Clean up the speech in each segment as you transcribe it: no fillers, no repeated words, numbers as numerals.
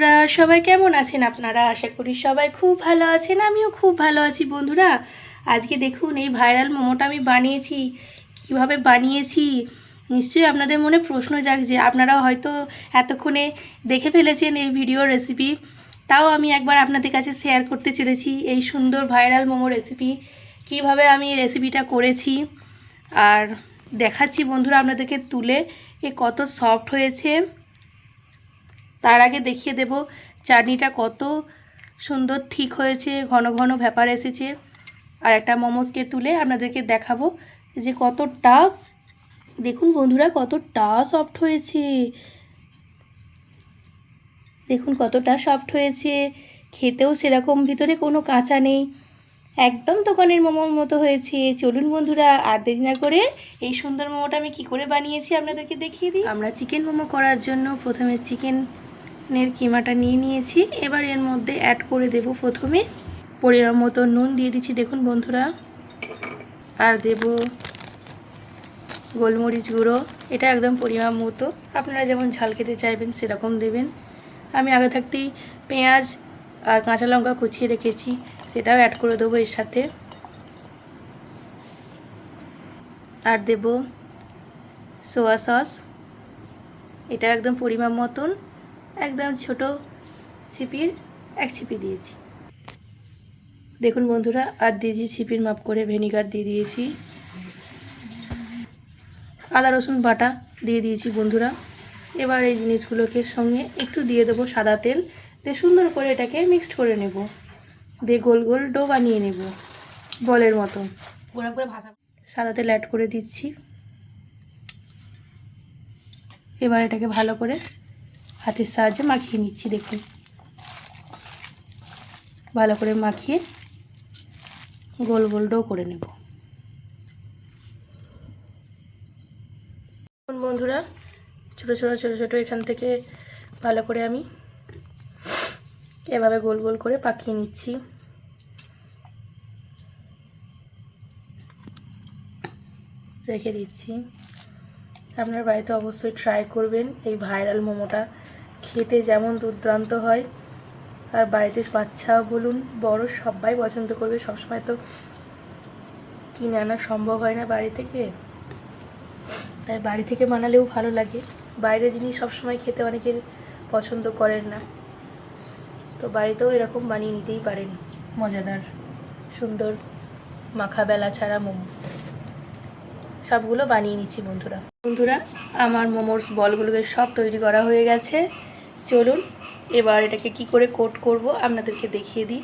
বন্ধুরা সবাই কেমন আছেন আপনারা? আশা করি সবাই খুব ভালো আছেন। আমিও খুব ভালো আছি বন্ধুরা। আজকে দেখুন এই ভাইরাল মোমোটা আমি বানিয়েছি। কিভাবে বানিয়েছি নিশ্চয়ই আপনাদের মনে প্রশ্ন জাগছে। আপনারা হয়তো এতক্ষণে দেখে ফেলেছেন এই ভিডিওর রেসিপি, তাও আমি একবার আপনাদের কাছে শেয়ার করতে চলেছি এই সুন্দর ভাইরাল মোমো রেসিপি। কিভাবে আমি এই রেসিপিটা করেছি আর দেখাচ্ছি বন্ধুরা আপনাদেরকে তুলে কত সফট হয়েছে। তার আগে দেখিয়ে দেব চাটনিটা কত সুন্দর ঠিক হয়েছে, ঘন ঘন ব্যাপার এসেছে। আর একটা মোমোসকে তুলে আপনাদেরকে দেখাবো যে কতটা, দেখুন বন্ধুরা কতটা সফট হয়েছে, দেখুন কতটা সফট হয়েছে। খেতেও সেরকম ভিতরে কোনো কাঁচা নেই, একদম দোকানের মোমোর মতো হয়েছে। চলুন বন্ধুরা আর দেরি না করে এই সুন্দর মোমোটা আমি কি করে বানিয়েছি আপনাদেরকে দেখিয়ে দিই। আমরা চিকেন মোমো করার জন্য প্রথমে চিকেনের কিমাটা নিয়ে নিয়েছি। এবার এর মধ্যে অ্যাড করে দেব প্রথমে পরিমাণ মতো নুন দিয়ে দিচ্ছি দেখুন বন্ধুরা, আর দেব গোলমরিচ গুঁড়ো, এটা একদম পরিমাণ মতো, আপনারা যেমন ঝাল খেতে চাইবেন সেরকম দেবেন। আমি আগে থাকতেই পেঁয়াজ আর কাঁচা লঙ্কা কুচিয়ে রেখেছি, সেটাও অ্যাড করে দেবো এর সাথে। আর দেব সোয়া সস, এটা একদম পরিমাণ মতন, একদম ছোট ছিপির এক ছিপি দিয়েছি দেখুন বন্ধুরা। আর দিয়েছি ছিপির মাপ করে ভিনিগার দিয়ে দিয়েছি, আদা রসুন বাটা দিয়ে দিয়েছি বন্ধুরা। এবার এই জিনিসগুলোকে সঙ্গে একটু দিয়ে দেবো সাদা তেল, দিয়ে সুন্দর করে এটাকে মিক্সড করে নেব, দিয়ে গোল গোল ডো বানিয়ে নেব বলের মতো। গোড়া করে ভাজা সাদা তেল অ্যাড করে দিচ্ছি। এবার এটাকে ভালো করে হাতের সাহায্যে মাখিয়ে নিচ্ছি দেখুন, ভালো করে মাখিয়ে গোল গোল ডো করে নেব। বন্ধুরা ছোটো ছোটো ছোটো ছোটো এখান থেকে ভালো করে আমি এভাবে গোল গোল করে পাকিয়ে নিচ্ছি। রেখে দিচ্ছি। আপনার বাড়িতে অবশ্যই ট্রাই করবেন এই ভাইরাল মোমোটা, খেতে যেমন দুর্দান্ত হয়, আর বাড়িতে বাচ্চা বলুন বড় সবাই পছন্দ করবে। সবসময় তো কিনে আনা সম্ভব হয় না বাড়ি থেকে, তাই বাড়ি থেকে বানালেও ভালো লাগে। বাইরের জিনিস সবসময় খেতে অনেকের পছন্দ করেন না, তো বাড়িতেও এরকম বানিয়ে নিতেই পারেন মজাদার সুন্দর মাখা বেলা ছাড়া মোমো। সবগুলো বানিয়ে নিচ্ছি বন্ধুরা। আমার মোমোর বলগুলোকে সব তৈরি করা হয়ে গেছে। চলুন এবার এটাকে কি করে কোট করব আপনাদেরকে দেখিয়ে দিই।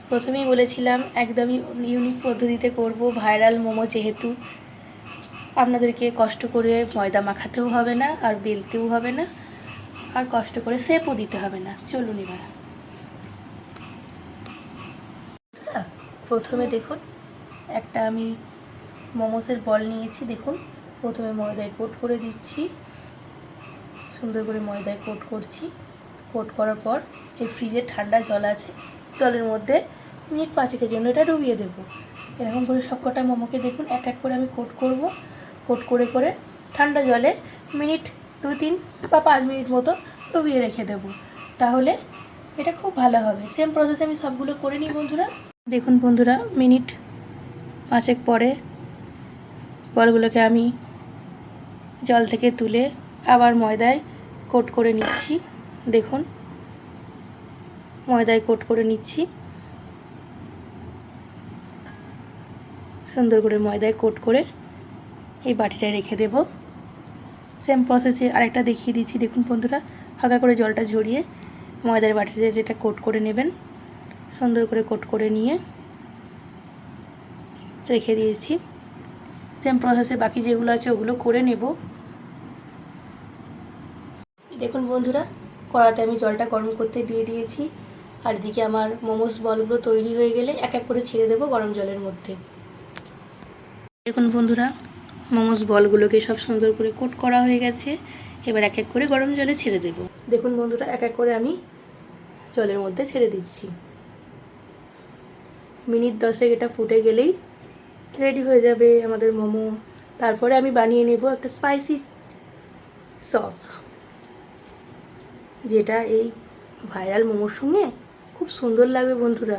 প্রথমেই বলেছিলাম একদমই ইউনিক পদ্ধতিতে করব, ভাইরাল মোমো যেহেতু আপনাদেরকে কষ্ট করে ময়দা মাখাতেও হবে না, আর বেলতেও হবে না, আর কষ্ট করে শেপও দিতে হবে না। চলুন এবার প্রথমে দেখুন একটা আমি মোমোসের বল নিয়েছি। দেখুন প্রথমে ময়দায় কোট করে দিচ্ছি, সুন্দর করে ময়দায় কোট করছি। কোট করার পর এই ফ্রিজে ঠান্ডা জল আছে, জলের মধ্যে মিনিট 5-এর জন্য এটা ডুবিয়ে দেবো। এরকম করে সবকটা মোমোকে দেখুন এক এক করে আমি কোট করব। কোট করে করে ঠান্ডা জলে মিনিট 2-3 বা 5 মিনিট মতো ডুবিয়ে রেখে দেবো, তাহলে এটা খুব ভালো হবে। সেম প্রসেসে আমি সবগুলো করে নিই বন্ধুরা। দেখুন বন্ধুরা মিনিট 5 পরে বলগুলোকে আমি জল থেকে তুলে আবার ময়দায় কোট করে নিচ্ছি। দেখুন ময়দায় কোট করে নিচ্ছি, সুন্দর করে ময়দায় কোট করে এই বাটিটায় রেখে দেব। সেম প্রসেসে আরেকটা দেখিয়ে দিচ্ছি। দেখুন বন্ধুরা হালকা করে জলটা ঝরিয়ে ময়দার বাটিতে যেটা কোট করে নেবেন, সুন্দর করে কোট করে নিয়ে রেখে দিয়েছি। সেম প্রসেসে বাকি যেগুলো আছে ওগুলো করে নেব। দেখুন বন্ধুরা কড়াতে আমি জলটা গরম করতে দিয়ে দিয়েছি, আর এদিকে আমার মোমোস বলগুলো তৈরি হয়ে গেলে এক এক করে ছেড়ে দেবো গরম জলের মধ্যে। দেখুন বন্ধুরা মোমোস বলগুলোকে সব সুন্দর করে কোট করা হয়ে গেছে, এবার এক এক করে গরম জলে ছেড়ে দেব। দেখুন বন্ধুরা এক এক করে আমি জলের মধ্যে ছেড়ে দিচ্ছি। মিনিট 10 এটা ফুটে গেলেই রেডি হয়ে যাবে আমাদের মোমো। তারপরে আমি বানিয়ে নেব একটা স্পাইসি সস। যেটা এই ভাইরাল মোমোর সঙ্গে খুব সুন্দর লাগবে বন্ধুরা।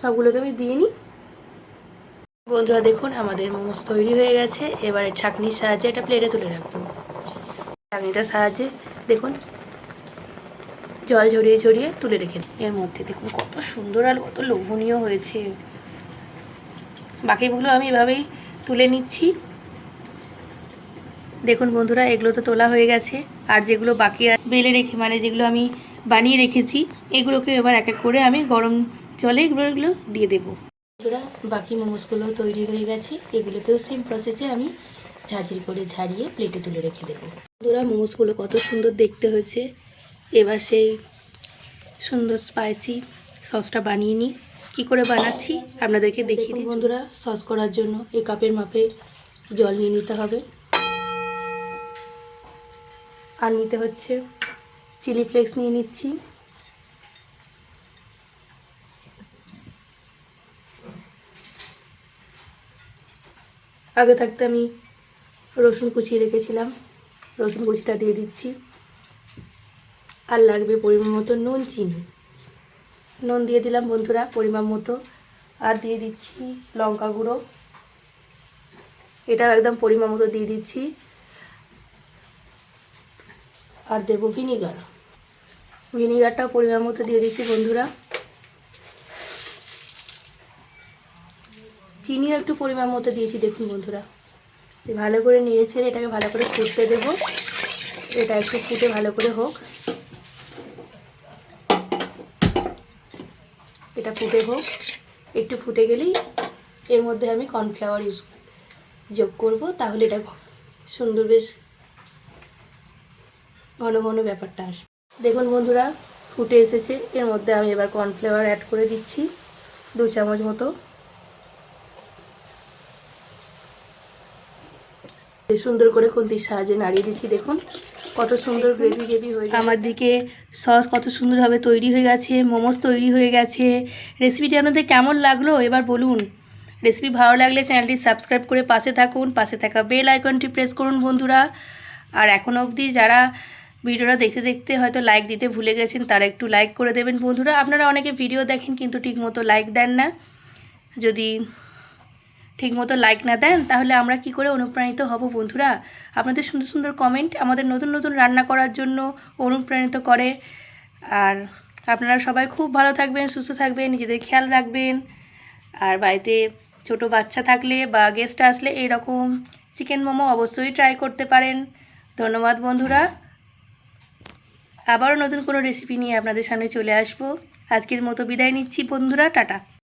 সবগুলোকে আমি দিয়ে নিই। বন্ধুরা দেখুন আমাদের মোমোস তৈরি হয়ে গেছে। এবারে ছাঁকনির সাহায্যে এটা প্লেটে তুলে রাখবো। ছাঁকনিটার সাহায্যে দেখুন জল ঝরিয়ে ঝরিয়ে তুলে রেখে দিই। এর মধ্যে দেখুন কত সুন্দর আর কত লোভনীয় হয়েছে। বাকিগুলো আমি এভাবেই তুলে নিচ্ছি। দেখুন বন্ধুরা এগুলো তো তোলা হয়ে গেছে, আর যেগুলো বাকি বেলে রেখে মানে যেগুলো আমি বানিয়ে রেখেছি এগুলোকে এবার এক এক করে আমি গরম জলে এগুলো দিয়ে দেবো। বন্ধুরা বাকি মোমোসগুলো তৈরি হয়ে গেছে, এগুলোকেও সেম প্রসেসে আমি ঝাঁঝরি করে ঝারিয়ে প্লেটে তুলে রেখে দেবো। বন্ধুরা মোমোসগুলো কত সুন্দর দেখতে হয়েছে। এবার সেই সুন্দর স্পাইসি সসটা বানিয়ে নিই। কী করে বানাচ্ছি আপনাদেরকে দেখিয়ে দিই। বন্ধুরা সস করার জন্য এই কাপের মাপে জল নিয়ে নিতে হবে, আর নিতে হচ্ছে চিলি ফ্লেক্স নিয়ে নিচ্ছি, আগে থাকতে আমি রসুন কুচিয়ে রেখেছিলাম, রসুন কুচিটা দিয়ে দিচ্ছি। আর লাগবে পরিমাণ মতো নুন, চিনি। নুন দিয়ে দিলাম বন্ধুরা পরিমাণ মতো। আর দিয়ে দিচ্ছি লঙ্কা গুঁড়ো, এটা একদম পরিমাণ মতো দিয়ে দিচ্ছি। আর দেবো ভিনিগার, ভিনিগারটাও পরিমাণ মতো দিয়ে দিচ্ছি বন্ধুরা। চিনিও একটু পরিমাণ মতো দিয়েছি দেখুন বন্ধুরা। ভালো করে নেড়েছে, এটাকে ভালো করে ফুটতে দেবো। এটা একটু ফুটে ভালো করে হোক, এটা ফুটে হোক। একটু ফুটে গেলেই এর মধ্যে আমি কর্নফ্লাওয়ার যোগ করব, তাহলে এটা সুন্দর বেশ ঘন ঘন ব্যাপারটা আসবে। দেখুন বন্ধুরা ফুটে এসেছে, এর মধ্যে আমি এবার কর্নফ্লাওয়ার অ্যাড করে দিচ্ছি 2 চামচ মতো। সুন্দর করে খুন্তির সাহায্যে নাড়িয়ে দিচ্ছি। দেখুন কত সুন্দর গ্রেভি গ্রেভি হয়ে গেছে। আমার দিকে সস কত সুন্দরভাবে তৈরি হয়ে গেছে, মোমোস তৈরি হয়ে গেছে। রেসিপিটি আপনাদের কেমন লাগলো এবার বলুন। রেসিপি ভালো লাগলে চ্যানেলটি সাবস্ক্রাইব করে পাশে থাকুন, পাশে থাকা বেল আইকনটি প্রেস করুন বন্ধুরা। আর এখনও অবধি যারা ভিডিওটা দেখতে দেখতে হয়তো লাইক দিতে ভুলে গেছেন তারা একটু লাইক করে দেবেন বন্ধুরা। আপনারা অনেকে ভিডিও দেখেন কিন্তু ঠিকমতো লাইক দেন না। যদি ঠিকমতো লাইক না দেন তাহলে আমরা কি করে অনুপ্রাণিত হব বন্ধুরা। আপনাদের সুন্দর সুন্দর কমেন্ট আমাদের নতুন নতুন রান্না করার জন্য অনুপ্রাণিত করে। আর আপনারা সবাই খুব ভালো থাকবেন, সুস্থ থাকবেন, নিজেদের খেয়াল রাখবেন। আর বাড়িতে ছোট বাচ্চা থাকলে বা গেস্ট আসলে এইরকম চিকেন মোমো অবশ্যই ট্রাই করতে পারেন। ধন্যবাদ বন্ধুরা। আবারও নতুন কোনো রেসিপি নিয়ে আপনাদের সামনে চলে আসবো। আজকের মতো বিদায় নিচ্ছি বন্ধুরা, টাটা।